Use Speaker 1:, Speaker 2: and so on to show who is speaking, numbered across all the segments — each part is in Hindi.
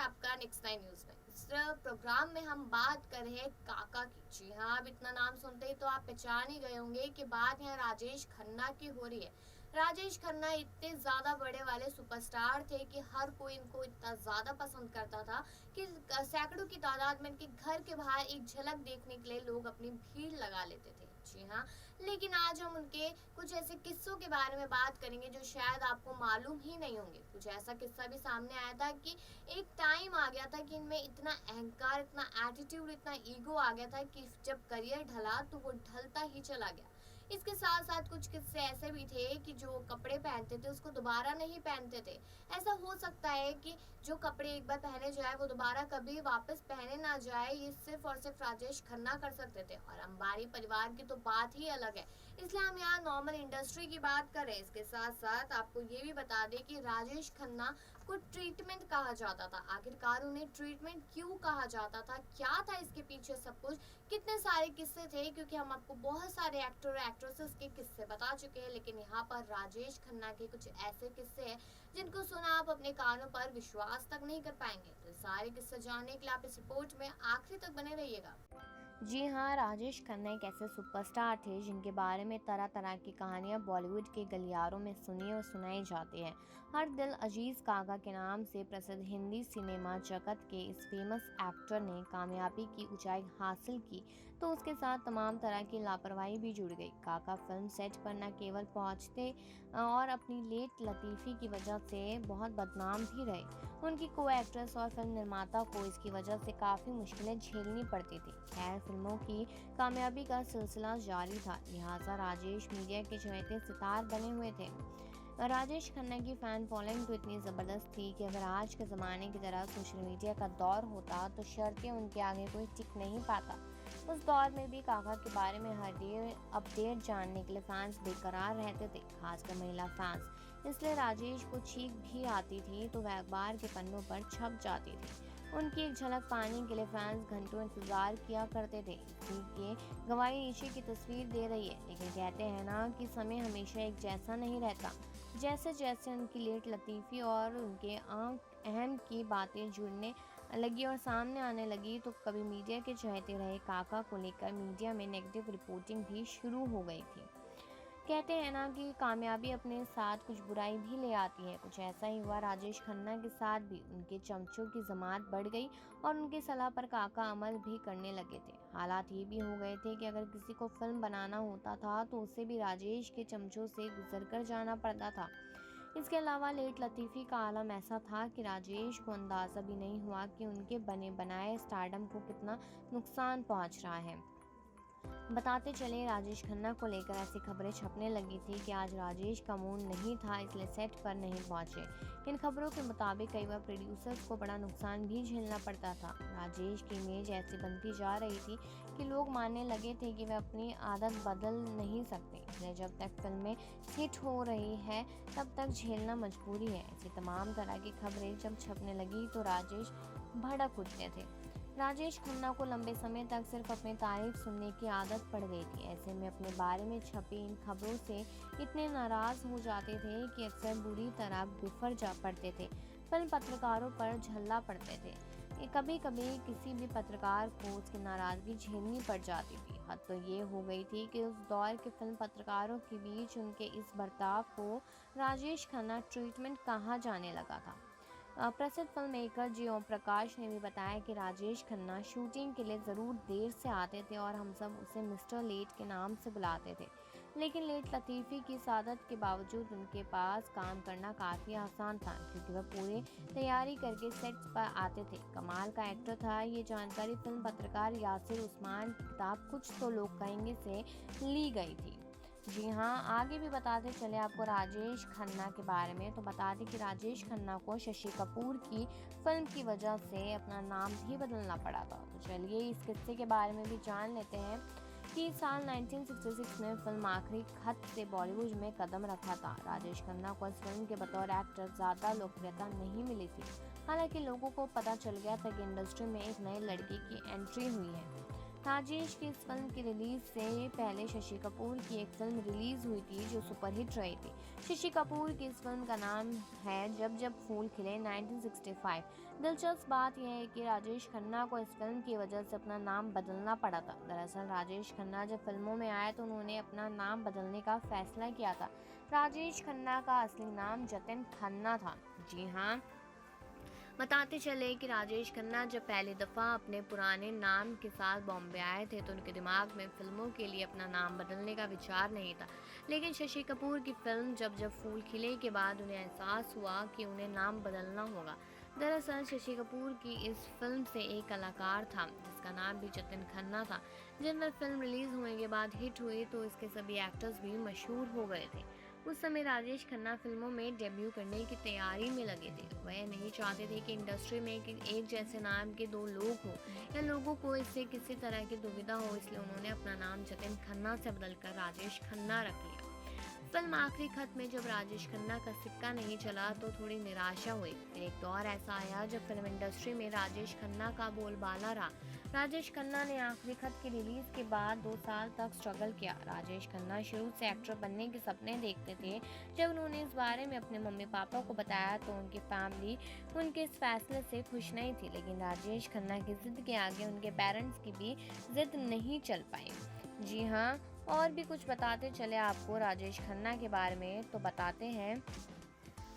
Speaker 1: आपका नेक्स्ट नाइन न्यूज़ में। इस प्रोग्राम में हम बात कर रहे हैं काका की। जी हाँ, अब इतना नाम सुनते ही तो आप पहचान ही गए होंगे कि बात यहाँ राजेश खन्ना की हो रही है। राजेश खन्ना इतने ज़्यादा बड़े वाले सुपरस्टार थे कि हर कोई इनको इतना ज़्यादा पसंद करता था कि सैकड़ों की तादाद में इनके घर के बाहर एक झलक देखने के लिए लोग अपनी भीड़ लगा लेते थे। जी हाँ, लेकिन आज हम उनके कुछ ऐसे किस्सों के बारे में बात करेंगे जो शायद आपको मालूम ही नहीं होंगे। कुछ ऐसा किस्सा भी सामने आया था कि एक टाइम आ गया था कि इनमें इतना अहंकार, इतना एटीट्यूड, इतना ईगो आ गया था कि जब करियर ढला तो वो ढलता ही चला गया। इसके साथ साथ कुछ किस्से ऐसे भी थे कि जो कपड़े पहनते थे उसको दोबारा नहीं पहनते थे। ऐसा हो सकता है कि जो कपड़े एक बार पहने जाए वो दोबारा कभी वापस पहने ना जाए, ये सिर्फ और सिर्फ राजेश खन्ना कर सकते थे। और अंबानी परिवार की तो बात ही अलग है, इसलिए हम यहाँ नॉर्मल इंडस्ट्री की बात करें। इसके साथ साथ आपको ये भी बता दें कि राजेश खन्ना को ट्रीटमेंट कहा जाता था। आखिरकार उन्हें ट्रीटमेंट क्यों कहा जाता था, क्या था इसके पीछे सब कुछ, कितने सारे किस्से थे, क्योंकि हम आपको बहुत सारे एक्टर और एक्ट्रेसेस के किस्से बता चुके हैं, लेकिन यहाँ पर राजेश खन्ना के कुछ ऐसे किस्से हैं जिनको सुना आप अपने कानों पर विश्वास तक नहीं कर पाएंगे। तो सारे किस्से जानने के लिए आप इस रिपोर्ट में आखिरी तक बने रहिएगा।
Speaker 2: जी हाँ, राजेश खन्ना एक ऐसे सुपरस्टार थे जिनके बारे में तरह तरह की कहानियाँ बॉलीवुड के गलियारों में सुनी और सुनाई जाती हैं। हर दिल अजीज काका के नाम से प्रसिद्ध हिंदी सिनेमा जगत के इस फेमस एक्टर ने कामयाबी की ऊंचाई हासिल की तो उसके साथ तमाम तरह की लापरवाही भी जुड़ गई। काका फिल्म सेट पर न केवल पहुंचते और अपनी लेट लतीफ़ी की वजह से बहुत बदनाम भी रहे, उनकी को एक्ट्रेस और फिल्म निर्माता को इसकी वजह से काफ़ी मुश्किलें झेलनी पड़ती थी। खैर, फिल्मों की कामयाबी का सिलसिला जारी था, लिहाजा राजेश मीडिया के चहेते सितार बने हुए थे। राजेश खन्ना की फैन फॉलोइंग तो इतनी ज़बरदस्त थी कि अगर आज के ज़माने की तरह सोशल मीडिया का दौर होता तो शर्तें उनके आगे कोई टिक नहीं पाता। उस दौर में भी काका के बारे में हर डे अपडेट जानने के लिए फैंस बेकरार रहते थे, खासकर महिला फैंस। इसलिए राजेश को छींक भी आती थी तो वह अखबार के पन्नों पर छप जाती थी। उनकी एक झलक पाने के लिए फैंस घंटों इंतजार किया करते थे। इसी के गवाही नीचे की तस्वीर दे रही है, लेकिन कहते हैं ना कि समय हमेशा एक जैसा नहीं रहता। जैसे जैसे उनकी लेट लतीफ़ी और उनके अहम की बातें जुड़ने लगी और सामने आने लगी तो कभी मीडिया के चहेते रहे काका को लेकर मीडिया में नेगेटिव रिपोर्टिंग भी शुरू हो गई थी। कहते हैं ना कि कामयाबी अपने साथ कुछ बुराई भी ले आती है। कुछ ऐसा ही हुआ राजेश खन्ना के साथ भी। उनके चमचों की जमात बढ़ गई और उनकी सलाह पर काका अमल भी करने लगे थे। हालात ये भी हो गए थे कि अगर किसी को फिल्म बनाना होता था तो उसे भी राजेश के चमचों से गुजर कर जाना पड़ता था। इसके अलावा लेट लतीफ़ी का आलम ऐसा था कि राजेश को अंदाज़ा भी नहीं हुआ कि उनके बने बनाए स्टारडम को कितना नुकसान पहुंच रहा है। बताते चले, राजेश खन्ना को लेकर ऐसी खबरें छपने लगी थी कि आज राजेश का मूड नहीं था इसलिए सेट पर नहीं पहुंचे। इन खबरों के मुताबिक कई बार प्रोड्यूसर्स को बड़ा नुकसान भी झेलना पड़ता था। राजेश की इमेज ऐसी बनती जा रही थी कि लोग मानने लगे थे कि वह अपनी आदत बदल नहीं सकते, इसलिए जब तक फिल्में हिट हो रही है तब तक झेलना मजबूरी है। ऐसी तमाम तरह की खबरें जब छपने लगी तो राजेश भड़क उठते थे। राजेश खन्ना को लंबे समय तक सिर्फ अपनी तारीफ सुनने की आदत पड़ गई थी। ऐसे में अपने बारे में छपी इन खबरों से इतने नाराज हो जाते थे कि अक्सर बुरी तरह बिफर जा पड़ते थे, फिल्म पत्रकारों पर झल्ला पड़ते थे। कभी कभी किसी भी पत्रकार को उसकी नाराजगी झेलनी पड़ जाती थी। हद तो ये हो गई थी कि उस दौर के फिल्म पत्रकारों के बीच उनके इस बर्ताव को राजेश खन्ना ट्रीटमेंट कहा जाने लगा था। प्रसिद्ध फिल्म मेकर जी ओम प्रकाश ने भी बताया कि राजेश खन्ना शूटिंग के लिए ज़रूर देर से आते थे और हम सब उसे मिस्टर लेट के नाम से बुलाते थे, लेकिन लेट लतीफ़ी की सादत के बावजूद उनके पास काम करना काफ़ी आसान था क्योंकि वह पूरी तैयारी करके सेट्स पर आते थे। कमाल का एक्टर था। ये जानकारी फिल्म पत्रकार यासिर उस्मान की किताब कुछ तो लोग कहेंगे से ली गई थी। जी हाँ, आगे भी बताते चले आपको राजेश खन्ना के बारे में। तो बता दें कि राजेश खन्ना को शशि कपूर की फिल्म की वजह से अपना नाम भी बदलना पड़ा था। तो चलिए इस किस्से के बारे में भी जान लेते हैं कि साल 1966 में फिल्म आखिरी खत से बॉलीवुड में कदम रखा था। राजेश खन्ना को इस फिल्म के बतौर एक्टर ज़्यादा लोकप्रियता नहीं मिली थी। हालांकि लोगों को पता चल गया था कि इंडस्ट्री में एक नए लड़के की एंट्री हुई है। राजेश की इस फिल्म की रिलीज से पहले शशि कपूर की एक फिल्म रिलीज हुई थी जो सुपरहिट रही थी। शशि कपूर की इस फिल्म का नाम है जब जब फूल खिले 1965। दिलचस्प बात यह है कि राजेश खन्ना को इस फिल्म की वजह से अपना नाम बदलना पड़ा था। दरअसल राजेश खन्ना जब फिल्मों में आए तो उन्होंने अपना नाम बदलने का फैसला किया था। राजेश खन्ना का असली नाम जतिन खन्ना था। जी हाँ, बताते चले कि राजेश खन्ना जब पहली दफ़ा अपने पुराने नाम के साथ बॉम्बे आए थे तो उनके दिमाग में फिल्मों के लिए अपना नाम बदलने का विचार नहीं था। लेकिन शशि कपूर की फिल्म जब जब फूल खिले के बाद उन्हें एहसास हुआ कि उन्हें नाम बदलना होगा। दरअसल शशि कपूर की इस फिल्म से एक कलाकार था जिसका नाम भी जतिन खन्ना था। जब वह फिल्म रिलीज होने के बाद हिट हुई तो इसके सभी एक्टर्स भी मशहूर हो गए थे। उस समय राजेश खन्ना फिल्मों में डेब्यू करने की तैयारी में लगे थे। वह नहीं चाहते थे कि इंडस्ट्री में एक जैसे नाम के दो लोग हों या लोगों को इससे किसी तरह की दुविधा हो, इसलिए उन्होंने अपना नाम जतिन खन्ना से बदलकर राजेश खन्ना रख लिया। फिल्म आखिरी खत में जब राजेश खन्ना का सिक्का नहीं चला तो थोड़ी निराशा हुई। फिर एक दौर ऐसा आया जब फिल्म इंडस्ट्री में राजेश खन्ना का बोलबाला रहा। राजेश खन्ना ने आखिरी खत की रिलीज के बाद 2 साल तक स्ट्रगल किया। राजेश खन्ना शुरू से एक्टर बनने के सपने देखते थे। जब उन्होंने इस बारे में अपने मम्मी पापा को बताया तो उनकी फैमिली उनके इस फैसले से खुश नहीं थी, लेकिन राजेश खन्ना की जिद के आगे उनके पेरेंट्स की भी जिद नहीं चल पाई। जी हाँ, और भी कुछ बताते चले आपको राजेश खन्ना के बारे में, तो बताते हैं।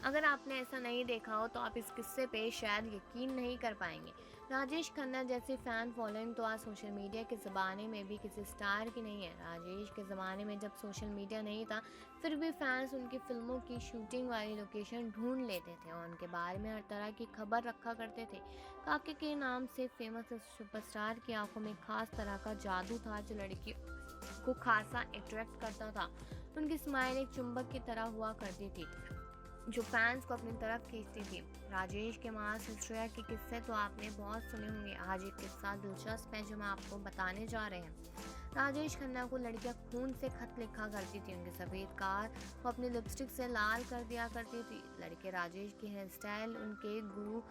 Speaker 2: अगर आपने ऐसा नहीं देखा हो तो आप इस किस्से पे शायद यकीन नहीं कर पाएंगे। राजेश खन्ना जैसी फ़ैन फॉलोइंग तो आज सोशल मीडिया के ज़माने में भी किसी स्टार की नहीं है। राजेश के ज़माने में जब सोशल मीडिया नहीं था फिर भी फैंस उनकी फिल्मों की शूटिंग वाली लोकेशन ढूंढ लेते थे और उनके बारे में हर तरह की खबर रखा करते थे। काके के नाम से फेमस इस सुपरस्टार की आंखों में खास तरह का जादू था जो लड़की को खासा अट्रैक्ट करता था। उनकी स्माइल एक चुंबक की तरह हुआ करती थी जो फैंस को अपनी तरफ खींचती थी। राजेश के मास हिस्ट्रिया के किस्से तो आपने बहुत सुने होंगे। आज एक किस्सा दिलचस्प है जो मैं आपको बताने जा रहे हैं। राजेश खन्ना को लड़कियां खून से खत लिखा करती थी। उनके सफ़ेद कार को अपनी लिपस्टिक से लाल कर दिया करती थी। लड़के राजेश की हेयर स्टाइल, उनके गुरु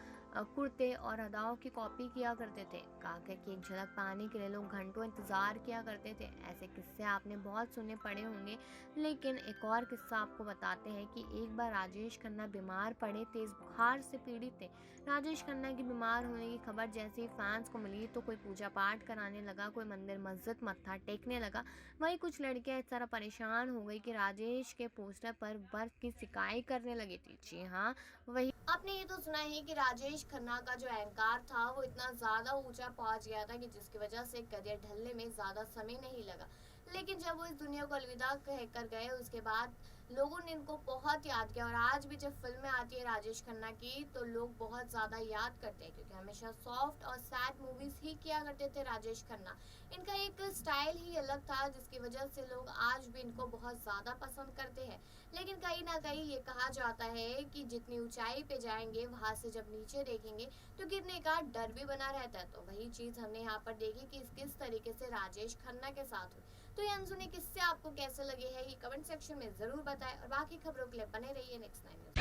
Speaker 2: कुर्ते और अदाओं की कॉपी किया करते थे। काके की एक झलक पाने के लिए लोग घंटों इंतजार किया करते थे। ऐसे किस्से आपने बहुत सुने पड़े होंगे। लेकिन एक और किस्सा आपको बताते हैं कि एक बार राजेश खन्ना बीमार पड़े, तेज बुखार से पीड़ित थे। राजेश खन्ना की बीमार होने की खबर जैसे ही फैंस को मिली तो कोई पूजा पाठ कराने लगा, कोई मंदिर मस्जिद मत्था टेकने लगा। वहीं कुछ लड़कियां इस तरह परेशान हो गई कि राजेश के पोस्टर पर बर्फ की सिकाई करने लगी थी। जी हाँ, वही आपने ये तो सुना है कि राजेश खन्ना का जो अहंकार था वो इतना ज़्यादा ऊंचा पहुंच गया था कि जिसकी वजह से करियर ढलने में ज़्यादा समय नहीं लगा। लेकिन जब वो इस दुनिया को अलविदा कहकर गए उसके बाद लोगों ने इनको बहुत याद किया और आज भी जब फिल्में आती है राजेश खन्ना की तो लोग बहुत ज़्यादा याद करते हैं क्योंकि हमेशा सॉफ्ट और सैड मूवीज़ ही किया करते थे राजेश खन्ना। इनका एक स्टाइल ही अलग था जिसकी वजह से लोग आज भी इनको बहुत ज़्यादा पसंद करते हैं। लेकिन कहीं ना कहीं ये कहा जाता है कि जितनी ऊंचाई पे जाएंगे वहाँ से जब नीचे देखेंगे तो गिरने का डर भी बना रहता है। तो वही चीज़ हमने यहाँ पर देखी कि किस तरीके से राजेश खन्ना के साथ हुई। तो ये अनसुने किस्से आपको कैसे लगे हैं ये कमेंट सेक्शन में ज़रूर बताएं और बाकी खबरों के लिए बने रहिए नेक्स्ट 9 न्यूज़।